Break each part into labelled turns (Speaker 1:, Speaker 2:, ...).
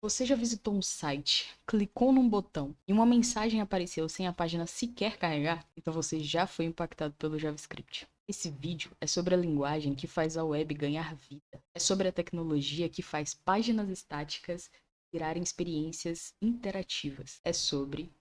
Speaker 1: Você já visitou um site, clicou num botão e uma mensagem apareceu sem a página sequer carregar? Então você já foi impactado pelo JavaScript. Esse vídeo é sobre a linguagem que faz a web ganhar vida. É sobre a tecnologia que faz páginas estáticas virarem experiências interativas. É sobre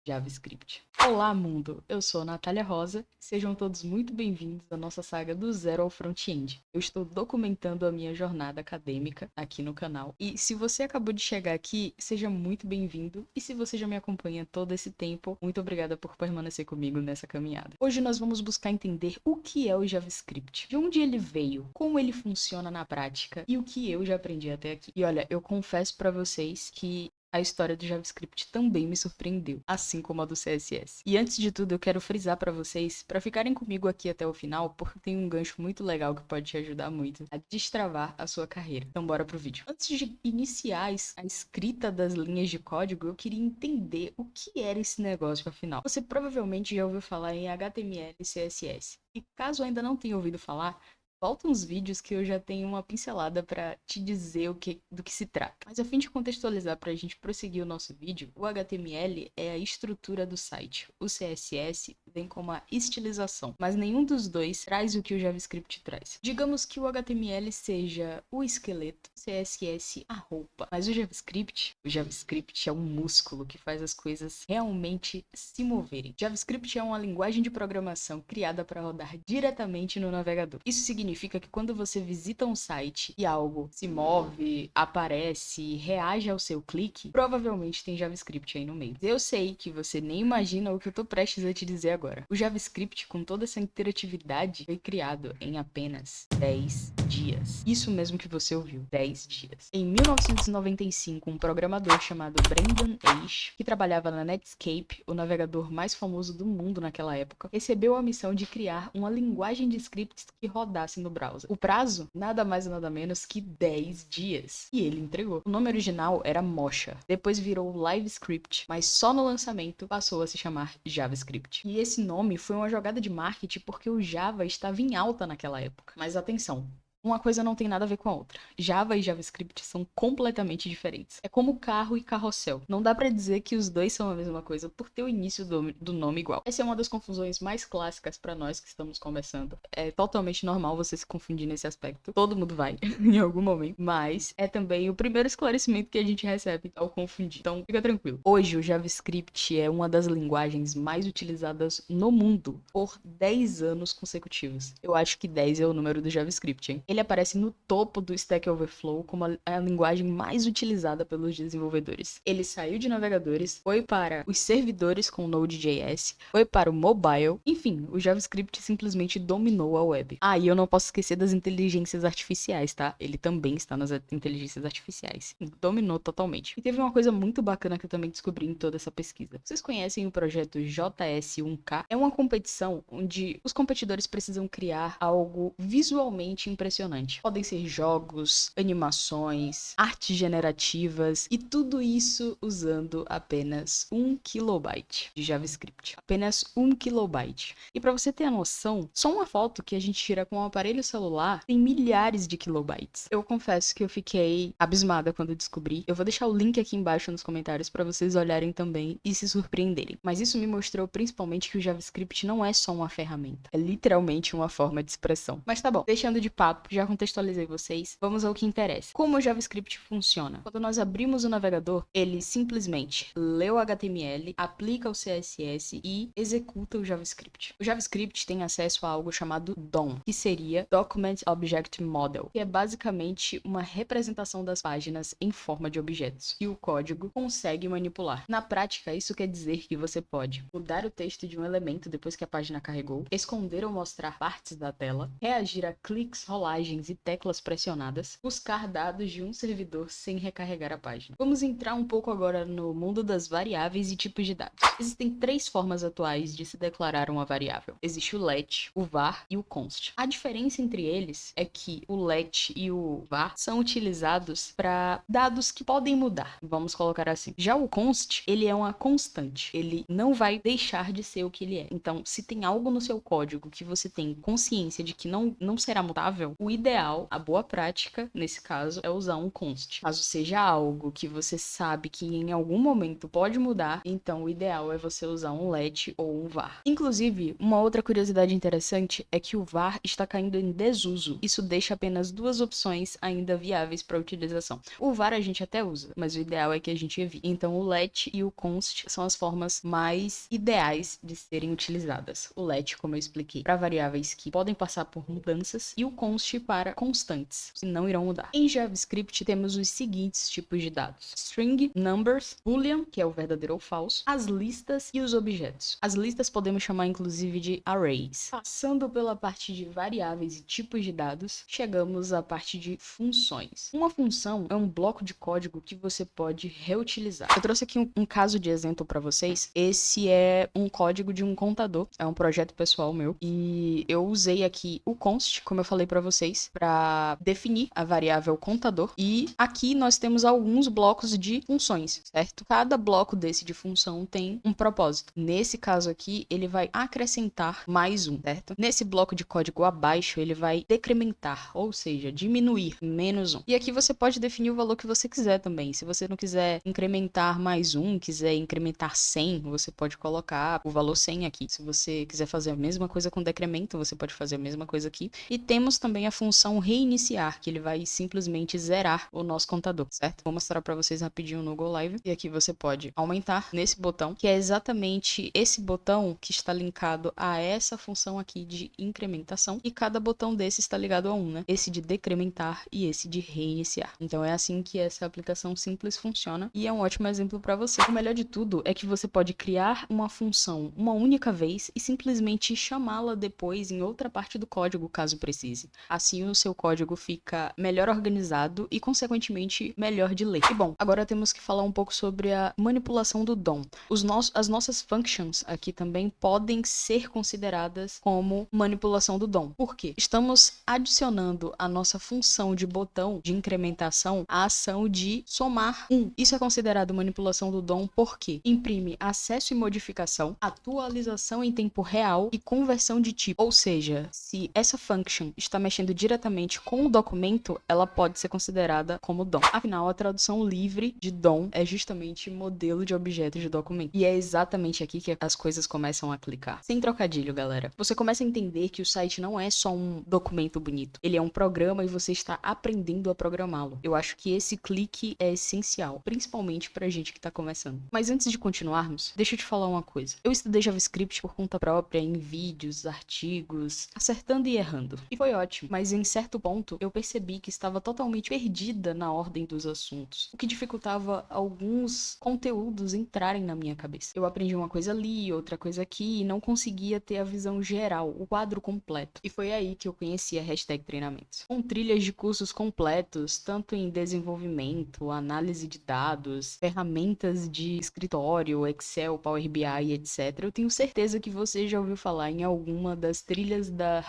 Speaker 1: JavaScript. Olá, mundo! Eu sou a Natália Rosa. Sejam todos muito bem-vindos à nossa saga do zero ao front-end. Eu estou documentando a minha jornada acadêmica aqui no canal. E se você acabou de chegar aqui, seja muito bem-vindo. E se você já me acompanha todo esse tempo, muito obrigada por permanecer comigo nessa caminhada. Hoje nós vamos buscar entender o que é o JavaScript, de onde ele veio, como ele funciona na prática e o que eu já aprendi até aqui. E olha, eu confesso para vocês que a história do JavaScript também me surpreendeu, assim como a do CSS. E antes de tudo, eu quero frisar para vocês, para ficarem comigo aqui até o final, porque tem um gancho muito legal que pode te ajudar muito a destravar a sua carreira. Então bora pro vídeo. Antes de iniciar a escrita das linhas de código, eu queria entender o que era esse negócio afinal. Você provavelmente já ouviu falar em HTML e CSS. E caso ainda não tenha ouvido falar, volta uns vídeos que eu já tenho uma pincelada para te dizer do que se trata. Mas a fim de contextualizar para a gente prosseguir o nosso vídeo, o HTML é a estrutura do site. O CSS vem como a estilização, mas nenhum dos dois traz o que o JavaScript traz. Digamos que o HTML seja o esqueleto, o CSS a roupa, mas o JavaScript é um músculo que faz as coisas realmente se moverem. JavaScript é uma linguagem de programação criada para rodar diretamente no navegador. Isso significa que quando você visita um site e algo se move, aparece, reage ao seu clique, provavelmente tem JavaScript aí no meio. Eu sei que você nem imagina o que eu tô prestes a te dizer agora. O JavaScript, com toda essa interatividade, foi criado em apenas 10 dias. Isso mesmo que você ouviu, 10 dias. Em 1995, um programador chamado Brendan Eich, que trabalhava na Netscape, o navegador mais famoso do mundo naquela época, recebeu a missão de criar uma linguagem de scripts que rodasse no browser. O prazo, nada mais e nada menos que 10 dias. E ele entregou. O nome original era Mocha, depois virou LiveScript, mas só no lançamento passou a se chamar JavaScript. E esse nome foi uma jogada de marketing porque o Java estava em alta naquela época. Mas atenção, uma coisa não tem nada a ver com a outra. Java e JavaScript são completamente diferentes. É como carro e carrossel. Não dá pra dizer que os dois são a mesma coisa por ter o início do nome igual. Essa é uma das confusões mais clássicas pra nós que estamos começando. É totalmente normal você se confundir nesse aspecto. Todo mundo vai, em algum momento. Mas é também o primeiro esclarecimento que a gente recebe ao confundir. Então, fica tranquilo. Hoje, o JavaScript é uma das linguagens mais utilizadas no mundo por 10 anos consecutivos. Eu acho que 10 é o número do JavaScript, hein? Ele aparece no topo do Stack Overflow como a linguagem mais utilizada pelos desenvolvedores. Ele saiu de navegadores, foi para os servidores com Node.js, foi para o mobile, enfim, o JavaScript simplesmente dominou a web. Ah, e eu não posso esquecer das inteligências artificiais, tá? Ele também está nas inteligências artificiais. Dominou totalmente. E teve uma coisa muito bacana que eu também descobri em toda essa pesquisa. Vocês conhecem o projeto JS1K? É uma competição onde os competidores precisam criar algo visualmente impressionante. Podem ser jogos, animações, artes generativas e tudo isso usando apenas 1 KB de JavaScript. Apenas 1 KB. E para você ter a noção, só uma foto que a gente tira com um aparelho celular tem milhares de kilobytes. Eu confesso que eu fiquei abismada quando descobri. Eu vou deixar o link aqui embaixo nos comentários para vocês olharem também e se surpreenderem. Mas isso me mostrou principalmente que o JavaScript não é só uma ferramenta, é literalmente uma forma de expressão. Mas tá bom, deixando de papo, já contextualizei vocês, vamos ao que interessa. Como o JavaScript funciona? Quando nós abrimos o navegador, ele simplesmente lê o HTML, aplica o CSS e executa o JavaScript. O JavaScript tem acesso a algo chamado DOM, que seria Document Object Model, que é basicamente uma representação das páginas em forma de objetos, e o código consegue manipular. Na prática, isso quer dizer que você pode mudar o texto de um elemento depois que a página carregou, esconder ou mostrar partes da tela, reagir a cliques, rolagens e teclas pressionadas, buscar dados de um servidor sem recarregar a página. Vamos entrar um pouco agora no mundo das variáveis e tipos de dados. Existem 3 formas atuais de se declarar uma variável. Existe o let, o var e o const. A diferença entre eles é que o let e o var são utilizados para dados que podem mudar, vamos colocar assim. Já o const, ele é uma constante, ele não vai deixar de ser o que ele é. Então, se tem algo no seu código que você tem consciência de que não será mutável, o ideal, a boa prática, nesse caso, é usar um const. Caso seja algo que você sabe que em algum momento pode mudar, então o ideal é você usar um let ou um var. Inclusive, uma outra curiosidade interessante é que o var está caindo em desuso. Isso deixa apenas duas opções ainda viáveis para utilização. O var a gente até usa, mas o ideal é que a gente evite. Então o let e o const são as formas mais ideais de serem utilizadas. O let, como eu expliquei, para variáveis que podem passar por mudanças, e o const para constantes, que não irão mudar. Em JavaScript temos os seguintes tipos de dados: string, numbers, boolean, que é o verdadeiro ou falso, as listas e os objetos. As listas podemos chamar inclusive de arrays. Passando pela parte de variáveis e tipos de dados, chegamos à parte de funções. Uma função é um bloco de código que você pode reutilizar. Eu trouxe aqui um caso de exemplo para vocês. Esse é um código de um contador, é um projeto pessoal meu, e eu usei aqui o const, como eu falei para vocês, para definir a variável contador, e aqui nós temos alguns blocos de funções, certo? Cada bloco desse de função tem um propósito. Nesse caso aqui, ele vai acrescentar mais um, certo? Nesse bloco de código abaixo, ele vai decrementar, ou seja, diminuir menos um. E aqui você pode definir o valor que você quiser também. Se você não quiser incrementar mais um, quiser incrementar 100, você pode colocar o valor 100 aqui. Se você quiser fazer a mesma coisa com decremento, você pode fazer a mesma coisa aqui. E temos também a função reiniciar, que ele vai simplesmente zerar o nosso contador, certo? Vou mostrar para vocês rapidinho no Go Live. E aqui você pode aumentar nesse botão, que é exatamente esse botão que está linkado a essa função aqui de incrementação. E cada botão desse está ligado a um, né? Esse de decrementar e esse de reiniciar. Então é assim que essa aplicação simples funciona e é um ótimo exemplo para você. O melhor de tudo é que você pode criar uma função uma única vez e simplesmente chamá-la depois em outra parte do código, caso precise. Assim o seu código fica melhor organizado e, consequentemente, melhor de ler. E bom, agora temos que falar um pouco sobre a manipulação do DOM. As nossas functions aqui também podem ser consideradas como manipulação do DOM. Por quê? Estamos adicionando a nossa função de botão de incrementação a ação de somar 1. Isso é considerado manipulação do DOM porque imprime acesso e modificação, atualização em tempo real e conversão de tipo. Ou seja, se essa function está mexendo diretamente com o documento, ela pode ser considerada como DOM. Afinal, a tradução livre de DOM é justamente modelo de objeto de documento. E é exatamente aqui que as coisas começam a clicar. Sem trocadilho, galera. Você começa a entender que o site não é só um documento bonito. Ele é um programa e você está aprendendo a programá-lo. Eu acho que esse clique é essencial, principalmente pra gente que tá começando. Mas antes de continuarmos, deixa eu te falar uma coisa. Eu estudei JavaScript por conta própria, em vídeos, artigos, acertando e errando. E foi ótimo, mas em certo ponto eu percebi que estava totalmente perdida na ordem dos assuntos, o que dificultava alguns conteúdos entrarem na minha cabeça. Eu aprendi uma coisa ali, outra coisa aqui, e não conseguia ter a visão geral, o quadro completo. E foi aí que eu conheci a #treinamentos. Com trilhas de cursos completos, tanto em desenvolvimento, análise de dados, ferramentas de escritório, Excel, Power BI, etc. Eu tenho certeza que você já ouviu falar em alguma das trilhas da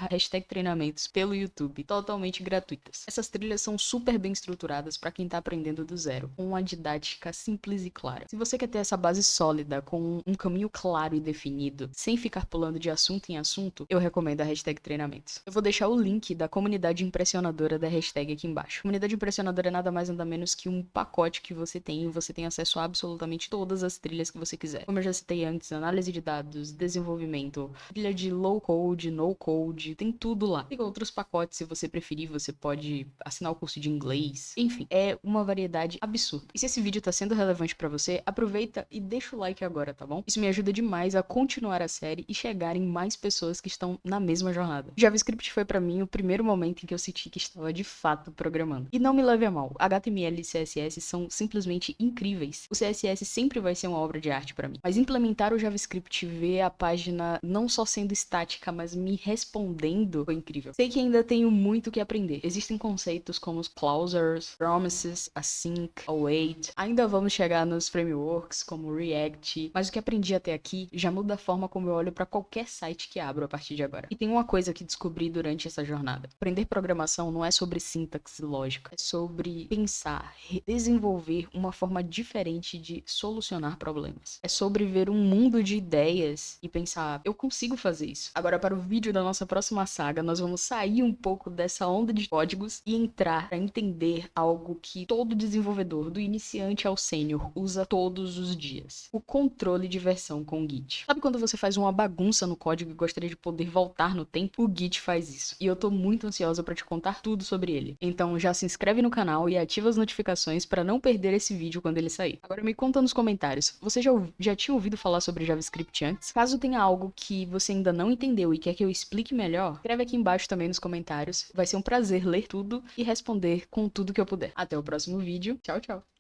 Speaker 1: #treinamentos pelo YouTube, totalmente gratuitas. Essas trilhas são super bem estruturadas para quem tá aprendendo do zero, com uma didática simples e clara. Se você quer ter essa base sólida, com um caminho claro e definido, sem ficar pulando de assunto em assunto, eu recomendo a #treinamentos. Eu vou deixar o link da comunidade impressionadora da hashtag aqui embaixo. A comunidade impressionadora é nada mais nada menos que um pacote que você tem e você tem acesso a absolutamente todas as trilhas que você quiser. Como eu já citei antes, análise de dados, desenvolvimento, trilha de low code, no code, tem tudo lá. Tem outros pacotes, se você preferir, você pode assinar o curso de inglês. Enfim, é uma variedade absurda. E se esse vídeo tá sendo relevante pra você, aproveita e deixa o like agora, tá bom? Isso me ajuda demais a continuar a série e chegar em mais pessoas que estão na mesma jornada. JavaScript foi pra mim o primeiro momento em que eu senti que estava de fato programando. E não me leve a mal, HTML e CSS são simplesmente incríveis. O CSS sempre vai ser uma obra de arte pra mim. Mas implementar o JavaScript e ver a página não só sendo estática, mas me respondendo, foi incrível. Sei que ainda tenho muito que aprender. Existem conceitos como os closures, promises, async, await. Ainda vamos chegar nos frameworks como React, mas o que aprendi até aqui já muda a forma como eu olho para qualquer site que abro a partir de agora. E tem uma coisa que descobri durante essa jornada. Aprender programação não é sobre sintaxe e lógica, é sobre pensar, desenvolver uma forma diferente de solucionar problemas. É sobre ver um mundo de ideias e pensar, eu consigo fazer isso. Agora, para o vídeo da nossa próxima saga, nós vamos sair um pouco pouco dessa onda de códigos e entrar para entender algo que todo desenvolvedor, do iniciante ao sênior, usa todos os dias: o controle de versão com o Git. Sabe quando você faz uma bagunça no código e gostaria de poder voltar no tempo? O Git faz isso. E eu tô muito ansiosa para te contar tudo sobre ele. Então já se inscreve no canal e ativa as notificações para não perder esse vídeo quando ele sair. Agora me conta nos comentários, você já tinha ouvido falar sobre JavaScript antes? Caso tenha algo que você ainda não entendeu e quer que eu explique melhor, escreve aqui embaixo também nos comentários. Vai ser um prazer ler tudo e responder com tudo que eu puder. Até o próximo vídeo. Tchau, tchau.